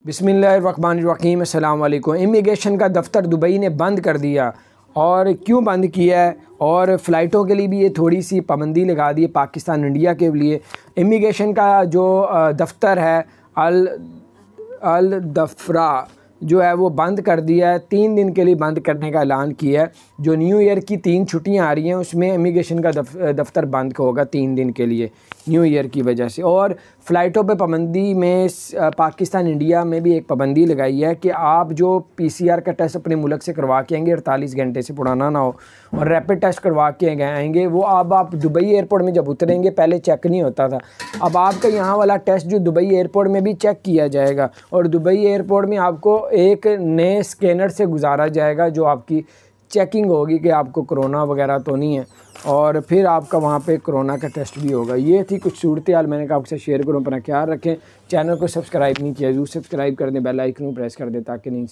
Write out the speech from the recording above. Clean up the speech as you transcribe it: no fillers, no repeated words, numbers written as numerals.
बिस्मिल्लाहिर्रहमानिर्रहीम अस्सलाम वालेकुम। इमिग्रेशन का दफ्तर दुबई ने बंद कर दिया और क्यों बंद किया है, और फ़्लाइटों के लिए भी ये थोड़ी सी पाबंदी लगा दी है पाकिस्तान इंडिया के लिए। इमिग्रेशन का जो दफ्तर है अल दफ्रा जो है वो बंद कर दिया है, 3 दिन के लिए बंद करने का ऐलान किया है। जो न्यू ईयर की 3 छुट्टियां आ रही हैं उसमें इमिग्रेशन का दफ्तर बंद होगा 3 दिन के लिए न्यू ईयर की वजह से। और फ़्लाइटों पे पाबंदी में पाकिस्तान इंडिया में भी एक पाबंदी लगाई है कि आप जो पीसीआर का टेस्ट अपने मुल्क से करवा के आएंगे 48 घंटे से पुराना ना हो, और रैपिड टेस्ट करवा के आएंगे, वो अब आप दुबई एयरपोर्ट में जब उतरेंगे पहले चेक नहीं होता था, अब आपका यहाँ वाला टेस्ट जो दुबई एयरपोर्ट में भी चेक किया जाएगा। और दुबई एयरपोर्ट में आपको एक नए स्कैनर से गुजारा जाएगा जो आपकी चेकिंग होगी कि आपको कोरोना वगैरह तो नहीं है, और फिर आपका वहाँ पे कोरोना का टेस्ट भी होगा। ये थी कुछ सूरत हाल, मैंने कहा आपसे शेयर करूँ। अपना ख्याल रखें। चैनल को सब्सक्राइब नहीं किया, जरूर सब्सक्राइब कर दें, बेल आइकन को प्रेस कर दें ताकि नहीं